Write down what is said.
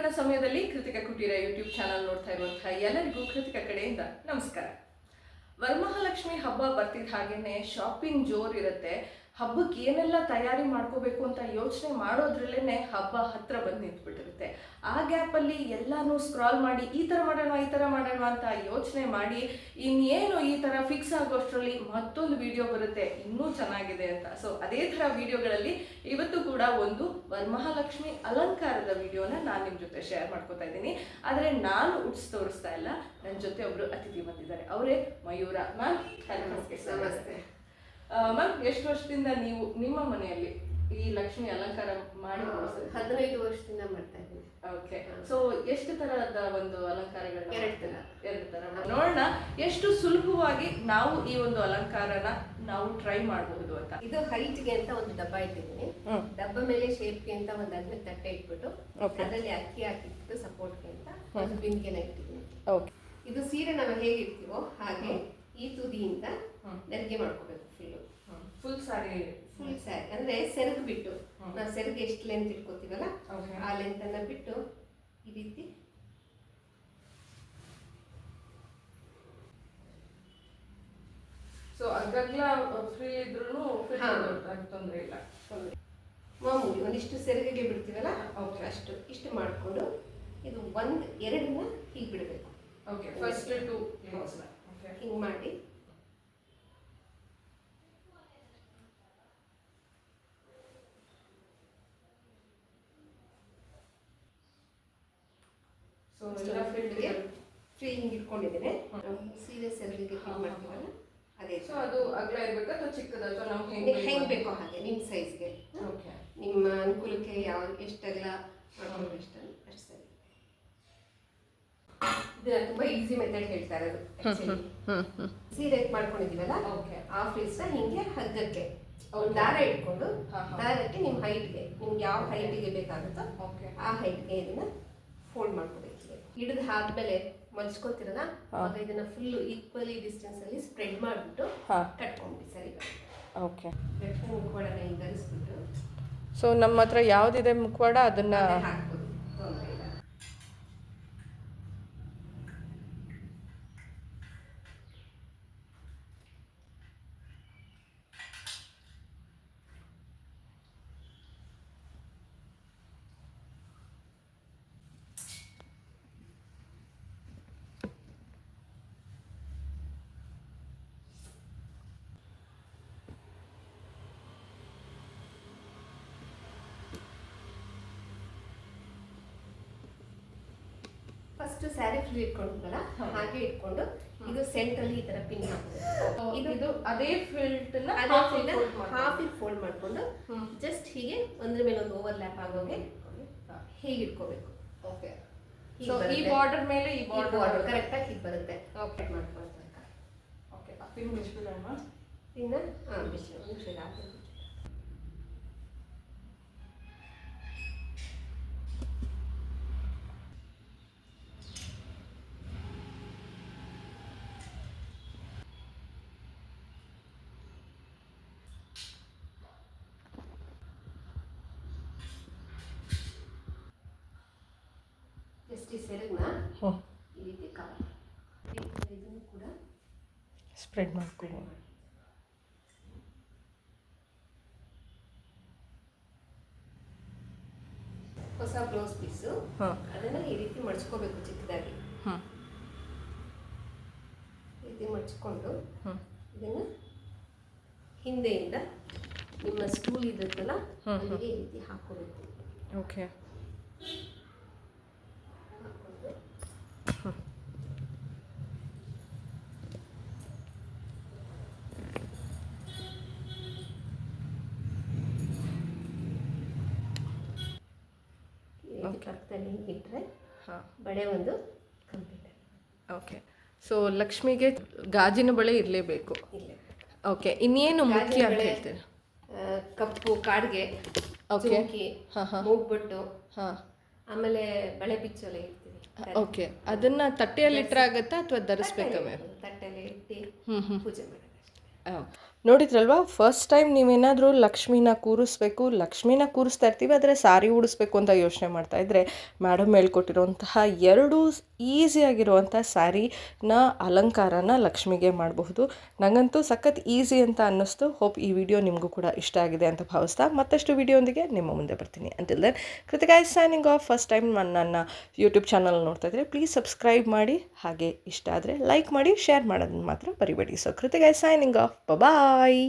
ಸಾಯಂಕಾಲದ ಸಮಯದಲ್ಲಿ ಕೃತಿಕಾ ಕುಟೀರ YouTube channel ನೋಡ್ತಾ ಇರುವಂತಹ ಎಲ್ಲರಿಗೂ ಕೃತಿಕಾ ಕಡೆಯಿಂದ ನಮಸ್ಕಾರ. ವರಮಹಾಲಕ್ಷ್ಮಿ ಹಬ್ಬ ಬರ್ತಿದ್ದ ಹಾಗೇನೆ ಶಾಪಿಂಗ್ ಜೋರ್ ಇರುತ್ತೆ. ಹಬ್ಬಕ್ಕೆ ಏನೆಲ್ಲ ತಯಾರಿ ಮಾಡ್ಕೋಬೇಕು ಅಂತ ಯೋಚನೆ ಮಾಡೋದ್ರಲ್ಲೇನೆ ಹಬ್ಬ ಹತ್ರ ಬಂದು ನಿಂತ್ಬಿಟ್ಟಿರುತ್ತೆ. ಆ ಗ್ಯಾಪಲ್ಲಿ ಎಲ್ಲಾನು ಸ್ಕ್ರಾಲ್ ಮಾಡಿ ಈ ಥರ ಮಾಡೋಣ ಅಂತ ಯೋಚನೆ ಮಾಡಿ ಇನ್ನೇನು ಈ ಥರ ಫಿಕ್ಸ್ ಆಗೋಷ್ಟರಲ್ಲಿ ಮತ್ತೊಂದು ವಿಡಿಯೋ ಬರುತ್ತೆ ಇನ್ನೂ ಚೆನ್ನಾಗಿದೆ ಅಂತ. ಸೊ ಅದೇ ಥರ ವಿಡಿಯೋಗಳಲ್ಲಿ ಇವತ್ತು ಕೂಡ ಒಂದು ವರಮಹಾಲಕ್ಷ್ಮಿ ಅಲಂಕಾರದ ವಿಡಿಯೋನ ನಾನು ನಿಮ್ಮ ಜೊತೆ ಶೇರ್ ಮಾಡ್ಕೋತಾ ಇದ್ದೀನಿ. ಆದರೆ ನಾನು ಉಡ್ಸ್ ತೋರಿಸ್ತಾ ಇಲ್ಲ, ನನ್ನ ಜೊತೆ ಒಬ್ರು ಅತಿಥಿ ಬಂದಿದ್ದಾರೆ. ಅವರೇ ಮಯೂರ ಮ್ಯಾಮ್. ನಮಸ್ತೆ ಮ್ಯಾಮ್. ಎಷ್ಟು ವರ್ಷದಿಂದ ನೀವು ನಿಮ್ಮ ಮನೆಯಲ್ಲಿ ಈ ಲಕ್ಷ್ಮಿ ಅಲಂಕಾರ ಮಾಡಿ? 15 ವರ್ಷದಿಂದ ಮಾಡ್ತಾ ಇದ್ದೀನಿ. ಓಕೆ. ಸೊ ಎಷ್ಟು ತರಹದ ಒಂದು ಅಲಂಕಾರಗಳನ್ನ? ಎರಡು ತರ ನೋಡೋಣ ಎಷ್ಟು ಸುಲಭವಾಗಿ ನಾವು ಈ ಒಂದು ಅಲಂಕಾರನ ನಾವು ಟ್ರೈ ಮಾಡಬಹುದು ಅಂತ. ಇದು ಹೈಟ್ಗೆ ಅಂತ ಒಂದು ಡಬ್ಬ ಇಟ್ಟಿದ್ದೀನಿ. ಡಬ್ಬ ಮೇಲೆ ಶೇಪ್ಗೆ ಅಂತ ಒಂದು ಅಗ್ನಿ ತಟ್ಟೆ ಇಟ್ಬಿಟ್ಟು ಅದರಲ್ಲಿ ಅಕ್ಕಿ ಹಾಕಿಬಿಟ್ಟು ಸಪೋರ್ಟ್ಗೆ ಅಂತ ಒಂದು ಬಿಂದಿಗೆನ ಇಟ್ಟಿದ್ದೀನಿ. ಓಕೆ. ಇದು ಸೀರೆ ನಾವು ಹೇಗೆ ಇಡ್ತೀವೋ ಹಾಗೆ ಈ ತುದಿಯಿಂದ ನೆರಿಗೆ ಮಾಡ್ಕೋಬೇಕು. ಫುಲ್ ಸಾರಿ ಅಂದ್ರೆ ಸೆರಗು ಬಿಟ್ಟು ನಾವು ಸೆರಗು ಎಷ್ಟು ಲೆಂತ್ ಇಟ್ಕೋತೀವಲ್ಲ ಆ ಲೆಂತ್ ಅನ್ನ ಬಿಟ್ಟು ಈ ರೀತಿ ಸೊ ಅಗಗ್ಲ ಫ್ರೀ ಇದ್ರೂ ತೊಂದರೆ ಇಲ್ಲ. ಮಾಮೂಲಿ ಒಂದಿಷ್ಟು ಸೆರಗಿಗೆ ಬಿಡ್ತೀವಲ್ಲ ಅಷ್ಟು ಇಷ್ಟು ಮಾಡಿಕೊಂಡು ಇದು 1-2ನ್ನ ಹೀಗೆ ಬಿಡಬೇಕು. ಓಕೆ. ಫಸ್ಟ್ ಟು ಹಿಂಗೆ ಮಾಡಿ ಫ್ರೀ ಹಿಂಗೆ ಇಟ್ಕೊಂಡಿದ್ದೇನೆ. ಸೀರೆ ಸೆರಗಿಗೆ ಹಿಂಗೆ ಮಾಡ್ತೀವಲ್ಲ ಅದೇ. ಸೊ ಅದು ಅಗಲ ಇರ್ಬೇಕು ಅಥವಾ ಚಿಕ್ಕದ ಹೆಂಗೆ ಬೇಕೋ ಹಾಗೆ ನಿಮ್ಮ ಸೈಜ್ಗೆ, ನಿಮ್ಮ ಅನುಕೂಲಕ್ಕೆ ಯಾವ ಎಷ್ಟೆಲ್ಲ ಮಾಡ್ಕೊಂಡು ಅಷ್ಟು ಸರಿ. ಇದನ್ನ ತುಂಬಾ ಈಸಿ ಮೆಥಡ್ ಹೇಳ್ತಾ ಇರೋದು. ಸೀರೆ ಮಾಡ್ಕೊಂಡಿದ್ದೀವಲ್ಲ ಆ ಪೀಸ್ನ ಹಿಂಗೆ ಹಗ್ಗಕ್ಕೆ ಒಂದು ದಾರ ಇಟ್ಕೊಂಡು ದಾರಕ್ಕೆ ನಿಮ್ಮ ಹೈಟ್ಗೆ ನಿಮ್ಗೆ ಯಾವ ಹೈಟಿಗೆ ಬೇಕಾಗುತ್ತೋ ಆ ಹೈಟ್ಗೆ ಇದನ್ನ ಫೋಲ್ಡ್ ಮಾಡ್ಕೊಬೇಕು. ಹಿಡಿದು ಆದ್ಮೇಲೆ ಮಲ್ಚ್ಕೋತಿರಲ್ಲ ಆಗ ಇದನ್ನ ಫುಲ್ ಈಕ್ವಲಿ ಡಿಸ್ಟೆನ್ಸ್ ಅಲ್ಲಿ ಸ್ಪ್ರೆಡ್ ಮಾಡಿಬಿಟ್ಟು ಕಟ್ಕೊಂಡ್ಬಿಡಿ. ಸರಿ. ಓಕೆ. ಮುಖವಾಡನ ಹಿಂಗೆ ಧರಿಸ್ಬಿಟ್ಟು ಸೊ ನಮ್ಮ ಹತ್ರ ಯಾವುದಿದೆ ಮುಖವಾಡ ಅದನ್ನ ಹಾಕ್ಬೋದು. ಫಸ್ಟ್ ಸ್ಯಾರಿ ಫ್ರೀ ಇಟ್ಕೊಂಡಿದ್ವಲ್ಲ ಹಾಗೆ ಇಟ್ಕೊಂಡು ಇದು ಸೆಂಟ್ರಲ್ಲಿ ಈ ತರ ಪಿನ್ ಹಾಕ್ಬೇಕು. ಇದು ಅದೇ ಫಿಲ್ಟ್ ಹಾಫ್ ಫೋಲ್ಡ್ ಮಾಡ್ಕೊಂಡು ಜಸ್ಟ್ ಹೀಗೆ ಒಂದ್ರ ಮೇಲೆ ಒಂದು ಓವರ್ಲ್ಯಾಪ್ ಆಗೋಗೆ ಹೀಗೆ ಇಟ್ಕೋಬೇಕು. ಓಕೆ. ಸೊ ಈ ಬಾರ್ಡರ್ ಮೇಲೆ ಈ ಬಾರ್ಡರ್ ಕರೆಕ್ಟ್ ಆಗಿ ಹೀಗೆ ಬರುತ್ತೆ. ಓಕೆ ಮಾಡ್ಕೊಳ್ಬೇಕು. ಓಕೆ. ಪಿನ್ ಬಿಚ್ಬಿಡೋಣ. ಪಿನ್ನ ಬಿಚ್ಚಿ ಹಾಕಿ ಈ ಸೆರಗನ್ನ ಈ ರೀತಿ ಕವರ್ ಇದನ್ನು ಕೂಡ ಸ್ಪ್ರೆಡ್ ಮಾಡ್ಕೊಳ್ಳಿ. ಹೊಸ ಬ್ಲೌಸ್ ಪೀಸು ಅದನ್ನ ಈ ರೀತಿ ಮಡ್ಚ್ಕೋಬೇಕು ಚಿಕ್ಕದಾಗಿ. ಈ ರೀತಿ ಮಡ್ಚ್ಕೊಂಡು ಇದನ್ನ ಹಿಂದೆಯಿಂದ ನಿಮ್ಮ ಸ್ಟೂಲ್ ಇರುತ್ತಲ್ಲ ಅಲ್ಲಿಗೆ ಈ ರೀತಿ ಹಾಕೋಬೇಕು. ಓಕೆ. ಪಕ್ಕದಲ್ಲಿ ಇಟ್ಟರೆ ಬಳೆ ಒಂದು ಕಂಪ್ಲೀಟ್. ಓಕೆ. ಸೊ ಲಕ್ಷ್ಮಿಗೆ ಗಾಜಿನ ಬಳೆ ಇರಲೇಬೇಕು. ಓಕೆ. ಇನ್ನೇನು ಮುಖ್ಯ ಅಂತ ಹೇಳ್ತೀರಾ? ಕಪ್ಪು ಕಾಡ್ಗೆ, ಚುಮಕಿ, ಮೂಗ್ಬೊಟ್ಟು, ಆಮೇಲೆ ಬಳೆ ಬಿಚ್ಚೋಲೆ ಇರ್ತೀವಿ. ಓಕೆ. ಅದನ್ನ ತಟ್ಟೆಯಲ್ಲಿ ಇಟ್ಟರಾಗತ್ತಾ ಅಥವಾ ಧರಿಸ್ಬೇಕಾ ಮ್ಯಾಮ್? ತಟ್ಟೆಯಲ್ಲಿ ಇಟ್ಟು ಪೂಜೆ ಮಾಡೋದು. ನೋಡಿದ್ರಲ್ವಾ, ಫಸ್ಟ್ ಟೈಮ್ ನೀವೇನಾದರೂ ಲಕ್ಷ್ಮಿನ ಕೂರಿಸ್ತಾ ಇರ್ತೀವಿ, ಆದರೆ ಸಾರಿ ಉಡಿಸ್ಬೇಕು ಅಂತ ಯೋಚನೆ ಮಾಡ್ತಾ ಇದ್ದರೆ ಮೇಡಮ್ ಹೇಳ್ಕೊಟ್ಟಿರುವಂತಹ 2 ಈಸಿಯಾಗಿರುವಂಥ ಸ್ಯಾರಿನ ಅಲಂಕಾರನ ಲಕ್ಷ್ಮಿಗೆ ಮಾಡಬಹುದು. ನನಗಂತೂ ಸಖತ್ ಈಸಿ ಅಂತ ಅನ್ನಿಸ್ತು. ಹೋಪ್ ಈ ವಿಡಿಯೋ ನಿಮಗೂ ಕೂಡ ಇಷ್ಟ ಆಗಿದೆ ಅಂತ ಭಾವಿಸ್ತಾ ಮತ್ತಷ್ಟು ವಿಡಿಯೋಂದಿಗೆ ನಿಮ್ಮ ಮುಂದೆ ಬರ್ತೀನಿ. Until then, Kritika is signing off. First time ನನ್ನ ಯೂಟ್ಯೂಬ್ ಚಾನಲ್ ನೋಡ್ತಾ ಇದ್ದರೆ ಪ್ಲೀಸ್ ಸಬ್ಸ್ಕ್ರೈಬ್ ಮಾಡಿ, ಹಾಗೆ ಇಷ್ಟ ಆದರೆ ಲೈಕ್ ಮಾಡಿ, ಶೇರ್ ಮಾಡೋದನ್ನು ಮಾತ್ರ ಬರಿಬೇಡಿ. So Kritika is signing off. Bye.